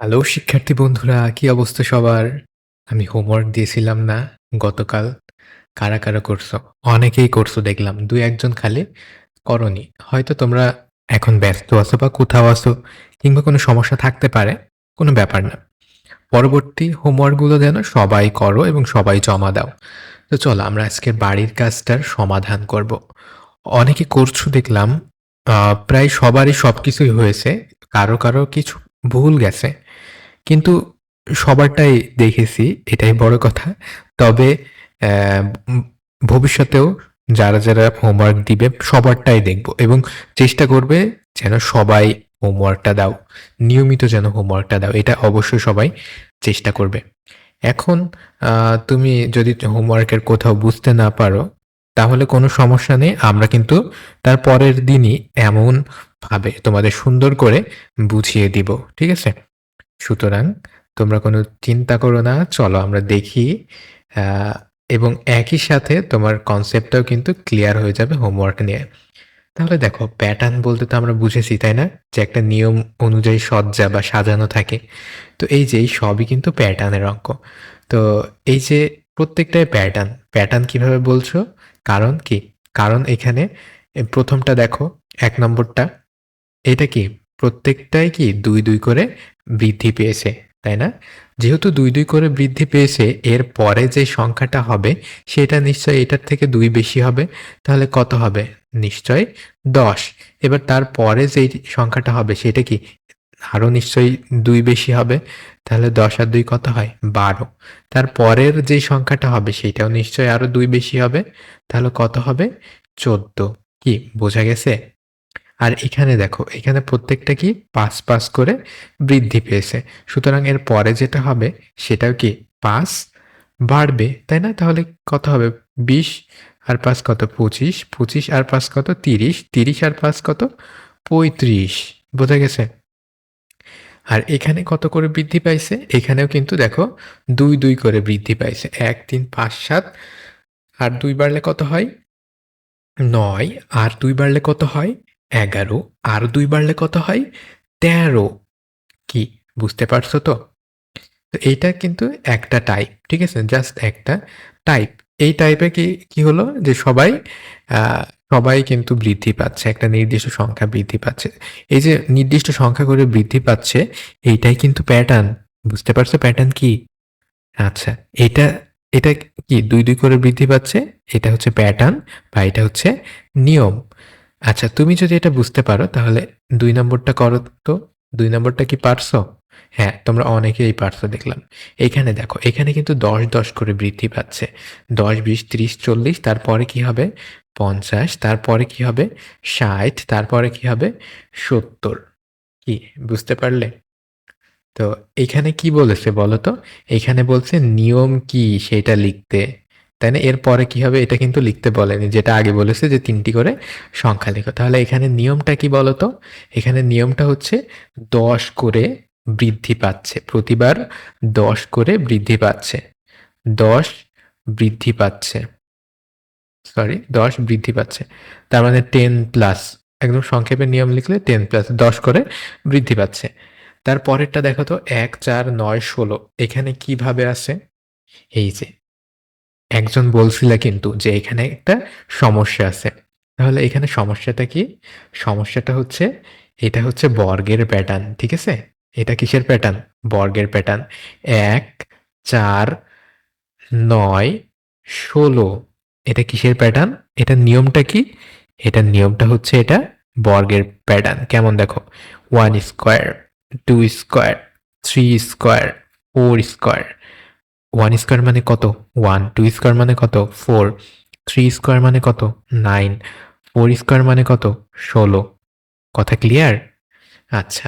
Hello শিক্ষার্থী বন্ধুরা, কি অবস্থা সবার? আমি হোমওয়ার্ক দিয়েছিলাম না গতকাল? কারা, কারা করছো? অনেকেই করছো দেখলাম। ২-১ জন খালি করোনি। হয়তো তোমরা এখন ব্যস্ত আছো বা কোথাও আছো কিংবা কোনো সমস্যা থাকতে পারে। কোনো ব্যাপার না। পরবর্তী হোমওয়ার্কগুলো যেন সবাই করো এবং সবাই জমা দাও। তো চলো আমরা আজকের বাড়ির কাজটার সমাধান করব। অনেকে করছো দেখলাম। প্রায় সবারই সবকিছুই হয়েছে। কারো, কারো কিছু ভুল গেছে। কিন্তু সবারটাই দেখেছি, এটাই বড় কথা। তবে অ্যা উম ভবিষ্যতেও যারা, যারা হোমওয়ার্ক দিবে সবারটাই দেখব এবং চেষ্টা করবে যেন সবাই হোমওয়ার্কটা দাও। নিয়মিত যেন হোমওয়ার্কটা দাও। এটা অবশ্যই সবাই চেষ্টা করবে। এখন তুমি যদি হোমওয়ার্কের কোথাও বুঝতে না পারো, তাহলে কোনো সমস্যা নেই। আমরা কিন্তু তার পরের দিনই এমনভাবে তোমাদের সুন্দর করে বুঝিয়ে দিব। ঠিক আছে? সুতরাং তোমরা কোনো চিন্তা করো না। চলো আমরা দেখি আ এবং একই সাথে তোমার কনসেপ্টটাও কিন্তু ক্লিয়ার হয়ে যাবে হোমওয়ার্ক নিয়ে। তাহলে দেখো প্যাটার্ন বলতে তো আমরা বুঝেছি, তাই না? যে একটা নিয়ম অনুযায়ী সজ্জা বা সাজানো থাকে। তো এই যে এই সবই কিন্তু প্যাটার্নের অঙ্ক। তো এই যে প্রত্যেকটাই প্যাটার্ন। প্যাটার্ন কিভাবে বলছো? কারণ কি? কারণ এখানে ১ম টা দেখো ১ নম্বরটা এটা কি? প্রত্যেকটাই কি ২, ২ করে বৃদ্ধি পেয়েছে, তাই না? যেহেতু ২, ২ করে বৃদ্ধি পেয়েছে, এর পরে যে সংখ্যাটা হবে সেটা নিশ্চয়ই এটার থেকে ২ বেশি হবে। তাহলে কত হবে? নিশ্চয়ই ১০। এবার তার পরে যেই সংখ্যাটা হবে সেটা কি? আরো নিশ্চয়ই ২ বেশি হবে। তাহলে ১০ আর ২ কত হয়? ১২। তার পরের যেই সংখ্যাটা হবে সেটাও নিশ্চয়ই আরো ২ বেশি হবে। তাহলে কত হবে? ১৪। কি বোঝা গেছে? আর এখানে দেখো, এখানে প্রত্যেকটা কি ৫, ৫ করে বৃদ্ধি পেয়েছে। সুতরাং এর পরে যেটা হবে সেটাও কি ৫ বাড়বে, তাই না? তাহলে কত হবে? ২০ আর ৫ কত? ২৫, ২৫ আর ৫ কত? ৩০, ৩০ আর ৫ কত? ৩৫। বোঝা গেছে? আর এখানে কত করে বৃদ্ধি পাইছে? এখানেও কিন্তু দেখো ২, ২ করে বৃদ্ধি পাইছে। ১, ৩, ৫, ৭ আর ২ বাড়লে কত হয়? ৯ আর ২ বাড়লে কত হয়? ১১ আর ২ বাড়লে কত হয়? ১৩। কি বুঝতে পারছো তো? তো এইটা কিন্তু একটা টাইপ। ঠিক আছে? জাস্ট একটা টাইপ। এই টাইপে কি হলো যে আ সবাই কিন্তু বৃদ্ধি পাচ্ছে। একটা নির্দিষ্ট সংখ্যা বৃদ্ধি পাচ্ছে। এই যে নির্দিষ্ট সংখ্যা করে বৃদ্ধি পাচ্ছে, এইটাই কিন্তু প্যাটার্ন। বুঝতে পারছো প্যাটার্ন কি? আচ্ছা, এটা এটা কি ২, ২ করে বৃদ্ধি পাচ্ছে? এটা হচ্ছে প্যাটার্ন বা এটা হচ্ছে নিয়ম। আচ্ছা, তুমি যদি এটা বুঝতে পারো তাহলে ২ নম্বরটা করো তো। ২ নম্বরটা কি পারছো? হ্যাঁ, তোমরা অনেকেই পারছো দেখলাম। এখানে দেখো, এখানে কিন্তু ১০, ১০ করে বৃদ্ধি পাচ্ছে। ১০, ২০, ৩০, ৪০ তারপরে কি হবে? ৫০ তারপরে কি হবে? ৬০ তারপরে কি হবে? ৭০। কি বুঝতে পারলে? তো এখানে কি বলেছে বলো তো? এখানে বলছে নিয়ম কি সেটা লিখতে। তাই না? এরপরে কি হবে এটা কিন্তু লিখতে বলেনি। যেটা আগে বলেছে যে ৩ টি করে সংখ্যা লিখো। তাহলে এখানে নিয়মটা কি বলো তো? এখানে নিয়মটা হচ্ছে ১০ করে বৃদ্ধি পাচ্ছে। প্রতিবার ১০ করে বৃদ্ধি পাচ্ছে। ১০ বৃদ্ধি পাচ্ছে। সরি ১০ বৃদ্ধি পাচ্ছে। তার মানে 10 প্লাস। একদম সংক্ষেপে নিয়ম লিখলে 10 প্লাস ১০ করে বৃদ্ধি পাচ্ছে। তার পরেরটা দেখো তো ১, ৪, ৯, ১৬ এখানে কিভাবে আসে? এই যে একজন বলছিল কিন্তু যে এখানে একটা সমস্যা আছে। তাহলে এখানে সমস্যাটা কি? সমস্যাটা হচ্ছে এটা হচ্ছে বর্গের প্যাটার্ন। ঠিক আছে? এটা কিসের প্যাটার্ন? বর্গের প্যাটার্ন। ১, ৪, ৯, ১৬ এটা কিসের প্যাটার্ন? এটার নিয়মটা কি? এটার নিয়মটা হচ্ছে এটা বর্গের প্যাটার্ন। কেমন দেখো? 1 square, 2 square, 3 square, 4 square. 1 square মানে কত? 1, 2 স্কয়ার মানে কত? 4, 3 স্কয়ার মানে কত? 9, 4 স্কয়ার মানে কত? 16 কথা ক্লিয়ার? আচ্ছা।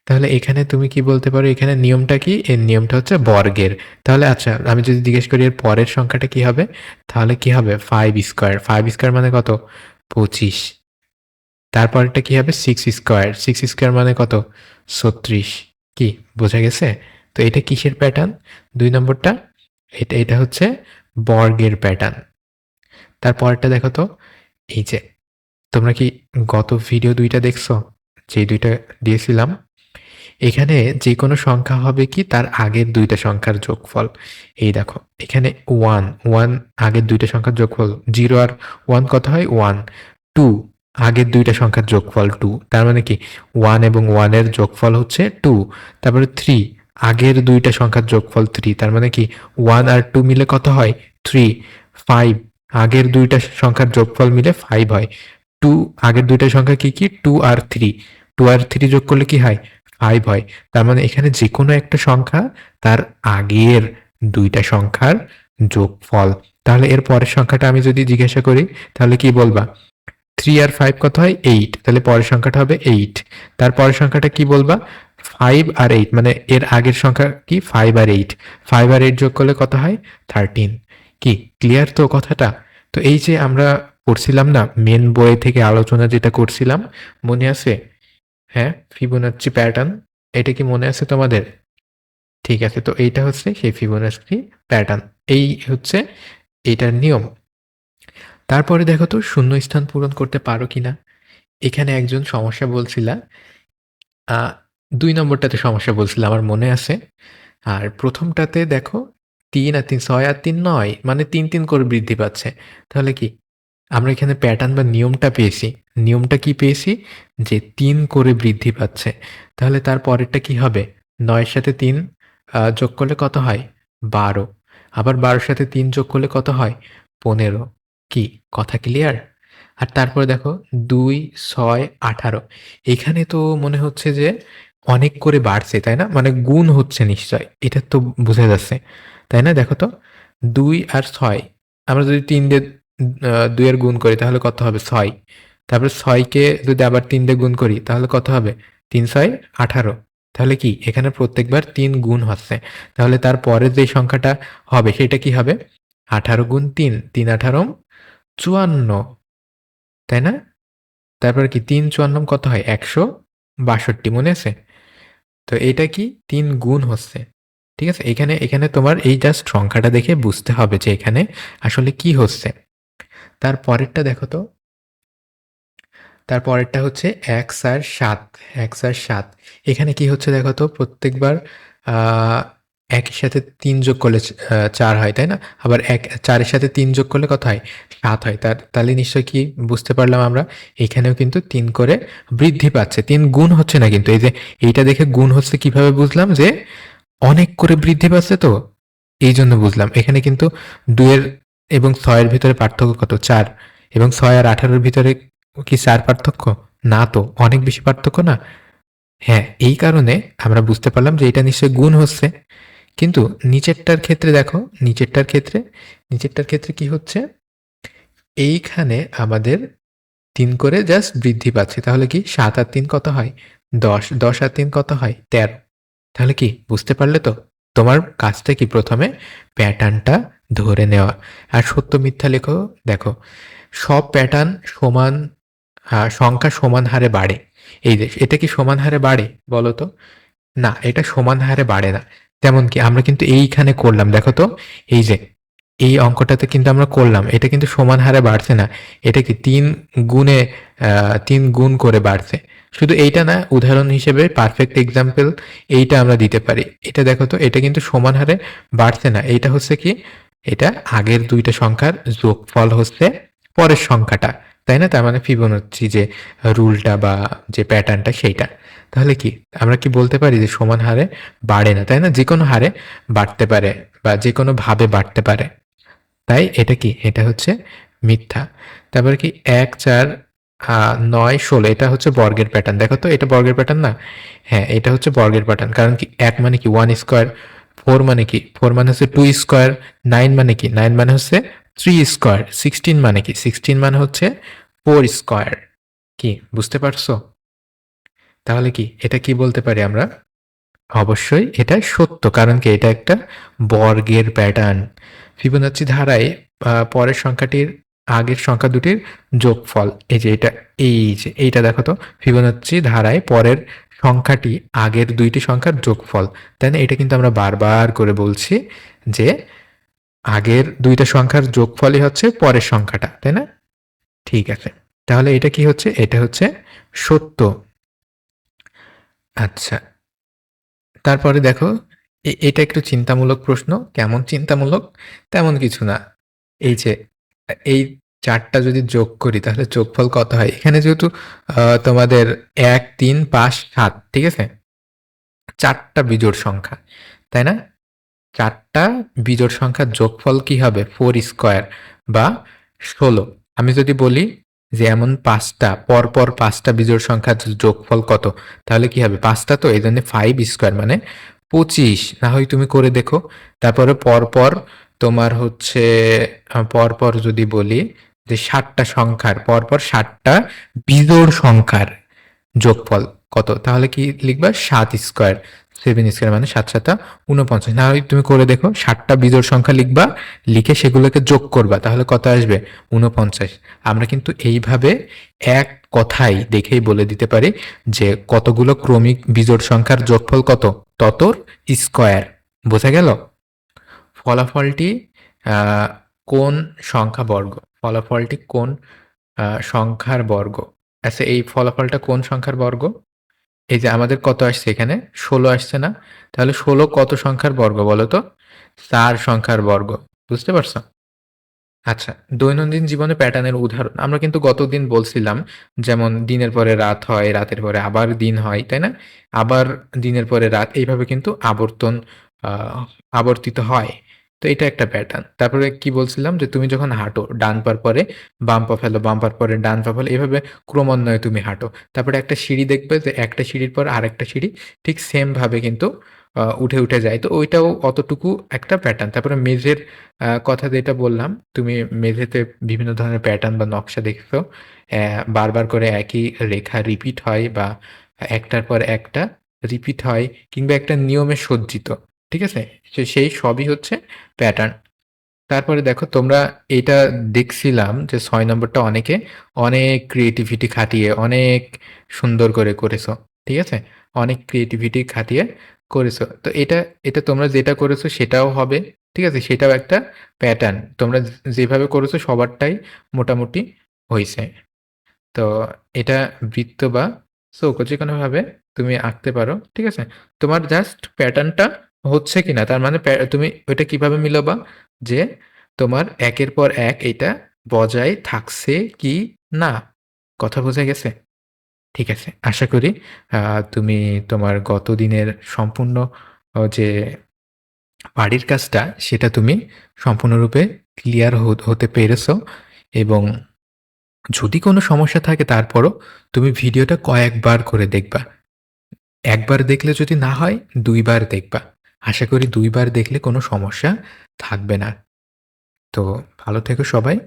তাহলে এখানে তুমি কি বলতে পারো এখানে নিয়মটা কি? এর নিয়মটা হচ্ছে বর্গের। তাহলে আচ্ছা আমি যদি জিজ্ঞেস করি এর পরের সংখ্যাটা কি হবে? তাহলে কি হবে? 5 স্কয়ার। 5 স্কয়ার মানে কত? 25। তারপরেরটা কি হবে? 6 স্কয়ার। 6 স্কয়ার মানে কত? 36 কি বোঝা গেছে? তো এটা কিসের প্যাটার্ন? ২ নম্বরটা? এটা হচ্ছে বর্গের প্যাটার্ন। তারপরেরটা দেখো তো। এই যে তোমরা কি গত ভিডিও ২ টা দেখছো? যে ২ টা দিয়েছিলাম? এখানে যেকোনো সংখ্যা হবে কি তার আগের ২ টা সংখ্যার যোগফল। এই দেখো এখানে 1 আগের ২ টা সংখ্যার যোগফল 0 আর 1 কত হয় 1, 2 আগের ২ টা সংখ্যার যোগফল 2 তার মানে কি 1 এবং 1 এর যোগফল হচ্ছে 2, তারপরে 3 আগের ২ টা সংখ্যার যোগফল 3 তার মানে কি 1 আর 2 মিলে কত হয় 3, 5 আগের ২ টা সংখ্যার যোগফল মিলে 5 হয়, 2 আগের ২ টা সংখ্যা কি, 2 আর 3, 2 আর 3 যোগ করলে কি হয় 5 হয়। তার মানে এখানে যেকোনো একটা সংখ্যা তার আগের ২ টা সংখ্যার যোগফল। তাহলে এর পরের সংখ্যাটা আমি যদি জিজ্ঞাসা করি তাহলে কি বলবা? 3 আর 5 কত হয় 8, তাহলে পরের সংখ্যাটা হবে 8। তার পরের সংখ্যাটা কি বলবা? 5 আর 8 মানে এর আগের সংখ্যা কি 5 আর 8, 5 আর 8 যোগ করলে কত হয় 13। কি ক্লিয়ার তো কথাটা? তো এই যে আমরা পড়ছিলাম না মেন বই থেকে আলোচনা যেটা করছিলাম, মনে আছে? হ্যাঁ, ফিবোনাচ্চি প্যাটার্ন, এটা কি মনে আছে তোমাদের? ঠিক আছে, তো এইটা হচ্ছে সেই ফিবোনাচ্চি প্যাটার্ন, এই হচ্ছে এইটার নিয়ম। তারপরে দেখো তো শূন্যস্থান পূরণ করতে পারো কিনা। এখানে একজন সমস্যা বলছিলা, ২ নম্বরটাতে সমস্যা বলছিলা আমার মনে আছে। আর প্রথমটাতে দেখো ৩ আর ৩ ৬ আর ৩ ৯ মানে ৩ করে বৃদ্ধি পাচ্ছে। তাহলে কি আমরা এখানে প্যাটার্ন বা নিয়মটা পেয়েছি। নিয়মটা কি পেয়েছি? যে ৩ করে বৃদ্ধি পাচ্ছে। তাহলে তার পরেরটা কি হবে? ৯ এর সাথে ৩ যোগ করলে কত হয়? ১২। আবার ১২ এর সাথে ৩ যোগ করলে কত হয়? ১৫। কি কথা ক্লিয়ার? আর তারপরে দেখো ২, ৬, ১৮ এখানে তো মনে হচ্ছে যে অনেক করে বাড়ছে, তাই না? মানে গুণ হচ্ছে নিশ্চয়। এটা তো বোঝা যাচ্ছে। তাই না? দেখো তো ২ আর ৬ আমরা যদি ৩ দিয়ে ২ এর গুণ করি তাহলে কত হবে? ৬। তারপরে ৬ কে যদি আবার ৩ দিয়ে গুণ করি তাহলে কত হবে? ৩ ৬ ১৮। তাহলে কি এখানে প্রত্যেকবার ৩ গুণ হচ্ছে। তাহলে তার পরের যে সংখ্যাটা হবে সেটা কি হবে? ১৮ গুণ ৩, ৩ 18 ৫৪, তাই না? তারপরে কি ৩ ৫৪ কত হয়? ১৬২ মনে আছে? তো এটা কি ৩ গুণ হচ্ছে। ঠিক আছে? এখানে তোমার এই জাস্ট সংখ্যাটা দেখে বুঝতে হবে যে এখানে আসলে কি হচ্ছে। তার পরেরটা দেখো তো। তার পরেরটা হচ্ছে ১ ৪ ৭, ১ ৪ ৭ এখানে কি হচ্ছে দেখো তো প্রত্যেকবার আ ১ এর সাথে ৩ যোগ করলে ৪ হয়, তাই না? আবার ৪ এর সাথে ৩ যোগ করলে কত হয়? ৭ হয়। তাহলে নিশ্চয়ই কি বুঝতে পারলাম আমরা? এখানেও কিন্তু ৩ করে বৃদ্ধি পাচ্ছে। ৩ গুণ হচ্ছে না কিন্তু। এই যে এইটা দেখে গুণ হচ্ছে কিভাবে বুঝলাম? যে অনেক করে বৃদ্ধি পাচ্ছে তো, এইজন্য বুঝলাম। এখানে কিন্তু ২ এর এবং ৬ এর ভিতরে পার্থক্য কত? ৪ এবং ৬ আর ১৮ এর ভিতরে কি ৪ পার্থক্য? না তো, অনেক বেশি পার্থক্য না? হ্যাঁ, এই কারণে আমরা বুঝতে পারলাম যে এটা নিশ্চয়ই গুণ হচ্ছে। কিন্তু নিচেরটার ক্ষেত্রে দেখো, নিচেরটার ক্ষেত্রে কি হচ্ছে? এইখানে আমাদের ৩ করে জাস্ট বৃদ্ধি পাচ্ছে। তাহলে কি ৭ আর ৩ কত হয়? ১০, ১০ আর ৩ কত হয়? ১৩। তাহলে কি বুঝতে পারলে তো? তোমার কাজটা কি প্রথমে প্যাটার্নটা ধরে নেওয়া। আর সত্য মিথ্যা লেখো দেখো। সব প্যাটার্ন সমান সংখ্যা সমান হারে বাড়ে। এই যে এটা কি সমান হারে বাড়ে বলো তো? না, এটা সমান হারে বাড়ে না। তেমন কি আমরা কিন্তু এইখানে করলাম দেখো তো, এই যে এই অঙ্কটাতে কিন্তু আমরা করলাম। এটা কিন্তু সমান হারে বাড়ছে না। এটা কি ৩ গুণে ৩ গুণ করে বাড়ছে। শুধু এইটা না, উদাহরণ হিসেবে পারফেক্ট এক্সাম্পল এইটা আমরা দিতে পারি। এটা দেখো তো, এটা কিন্তু সমান হারে বাড়ছে না। এইটা হচ্ছে কি? এটা আগের ২ টা সংখ্যার যোগফল হচ্ছে পরের সংখ্যাটা। তাই না? তার মানে ফিবোনাচ্চি যে রুলটা বা যে প্যাটার্নটা সেইটা। তাহলে কি আমরা কি বলতে পারি যে সমান হারে বাড়ে না, তাই না? যেকোনো হারে বাড়তে পারে বা যেকোনো ভাবে বাড়তে পারে। তাই এটা কি? এটা হচ্ছে মিথ্যা। তারপরে কি ১ ৪ ৯ ১৬ এটা হচ্ছে বর্গের প্যাটার্ন। দেখো তো এটা বর্গের প্যাটার্ন না? হ্যাঁ, এটা হচ্ছে বর্গের প্যাটার্ন। কারণ কি ১ মানে কি 1 স্কয়ার, 4 মানে কি? 4 মানে হচ্ছে 2 স্কয়ার, 9 মানে কি? 9 মানে হচ্ছে 3 স্কয়ার, 16 মানে কি? 16 মানে হচ্ছে 4 স্কয়ার। কি বুঝতে পারছো? তাহলে কি এটা কি বলতে পারি আমরা? অবশ্যই এটা সত্য। কারণ কি এটা একটা বর্গের প্যাটার্ন। ফিবোনাচ্চি ধারায় পরের সংখ্যাটির আগের সংখ্যা দুটির যোগফল। এই যে এটা, এই যে এইটা দেখো তো, ফিবোনাচ্চি ধারায় পরের সংখ্যাটি আগের ২ টি সংখ্যার যোগফল। তাই না? এটা কিন্তু আমরা বারবার করে বলছি যে আগের ২ টা সংখ্যার যোগফলই হচ্ছে পরের সংখ্যাটা। তাই না? ঠিক আছে। তাহলে এটা কি হচ্ছে? এটা হচ্ছে সত্য। আচ্ছা। তারপরে দেখো এটা একটু চিন্তামূলক প্রশ্ন। কেমন চিন্তামূলক? তেমন কিছু না। এই যে এই ৪ টা যদি যোগ করি তাহলে যোগফল কত হয়? এখানে যেহেতু তোমাদের ১, ৩, ৫, ৭ ঠিক আছে? ৪ টা বিজোড় সংখ্যা, তাই না? ৪ টা বিজোড় সংখ্যার যোগফল কি হবে? 4 স্কয়ার বা ১৬। আমি যদি বলি যে এমন ৫ টা পরপর ৫ টা বিজোড় সংখ্যার যোগফল কত? তাহলে কি হবে? ৫ টা তো এইজন্য ৫ স্কয়ার মানে ২৫। না হয় তুমি করে দেখো। তারপরে পরপর তোমার হচ্ছে পরপর যদি বলি যে ৭ টা সংখ্যার পরপর ৭ টা বিজোড় সংখ্যার যোগফল কত? তাহলে কি লিখবা? ৭ স্কয়ার। 7 স্কয়ার মানে ৭ ৭ 49। না হয় তুমি করে দেখো। ৭ টা বিজোড় সংখ্যা লিখবা, লিখে সেগুলোকে যোগ করবা। তাহলে কত আসবে? 49। আমরা কিন্তু এইভাবে এক কথায় দেখেই বলে দিতে পারি যে কতগুলো ক্রমিক বিজোড় সংখ্যার যোগফল কত? ততর স্কয়ার। বোঝা গেল? ফলাফলটি আ কোন সংখ্যা বর্গ? ফলাফলটি কোন সংখ্যার বর্গ? আচ্ছা এই ফলাফলটা কোন সংখ্যার বর্গ? এই যে আমাদের কত আসছে এখানে? ১৬ আসছে না? তাহলে ১৬ কত সংখ্যার বর্গ বলো তো? ৪ সংখ্যার বর্গ। বুঝতে পারছো? আচ্ছা, দৈনন্দিন জীবনে প্যাটার্নের উদাহরণ। আমরা কিন্তু গতদিন বলছিলাম যেমন দিনের পরে রাত হয়, রাতের পরে আবার দিন হয়, তাই না? আবার দিনের পরে রাত এইভাবে কিন্তু আ আবর্তিত হয়। তো এটা একটা প্যাটার্ন। তারপরে কি বলছিলাম যে তুমি যখন হাঁটো, ডান পার পরে বাম পা ফেলো, বাম পার পরে ডান পা ফেলো, এভাবে ক্রমান্বয়ে তুমি হাঁটো। তারপরে একটা সিঁড়ি দেখবে যে একটা সিঁড়ির পর আরেকটা সিঁড়ি ঠিক সেম ভাবে কিন্তু উঠে, উঠে যায়। তো ওইটাও অতটুকু একটা প্যাটার্ন। তারপরে মেঝের কথা যেটা বললাম, তুমি মেঝেতে বিভিন্ন ধরনের প্যাটার্ন বা নকশা দেখছো। বারবার করে একই রেখা রিপিট হয় বা একটার পর একটা রিপিট হয় কিংবা একটা নিয়মে সজ্জিত। ঠিক আছে? সেই সবই হচ্ছে প্যাটার্ন। তারপরে দেখো তোমরা এইটা দেখছিলাম যে ৬ নম্বরটা অনেকে অনেক ক্রিয়েটিভিটি খাটিয়ে অনেক সুন্দর করে করেছো। ঠিক আছে? অনেক ক্রিয়েটিভিটি খাটিয়ে করেছো। তো এটা তোমরা যেটা করেছো সেটাও হবে। ঠিক আছে? সেটাও একটা প্যাটার্ন। তোমরা যেভাবে করেছো সবারটাই মোটামুটি হইছে। তো এটা বৃত্ত বা চৌকো যেকোনোভাবে তুমি আঁকতে পারো। ঠিক আছে? তোমার জাস্ট প্যাটার্নটা হচ্ছে কিনা তার মানে তুমি ওইটা কিভাবে মিলাবা? যে তোমার একের পর এক এইটা বজায় থাকছে কি না? কথা বোঝা গেছে? ঠিক আছে। আশা করি আ তুমি তোমার গত দিনের সম্পূর্ণ যে বাড়ির কাজটা সেটা তুমি সম্পূর্ণরূপে ক্লিয়ার হতে পেরেছো এবং যদি কোনো সমস্যা থাকে তারপরও তুমি ভিডিওটা কয়েকবার করে দেখবা। একবার দেখলে যদি না হয় ২ বার দেখবা। আশা করি ২ বার দেখলে কোনো সমস্যা থাকবে না। তো ভালো থেকো সবাই।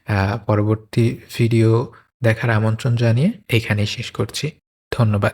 আ পরবর্তী ভিডিও দেখার আমন্ত্রণ জানিয়ে এখানেই শেষ করছি। ধন্যবাদ।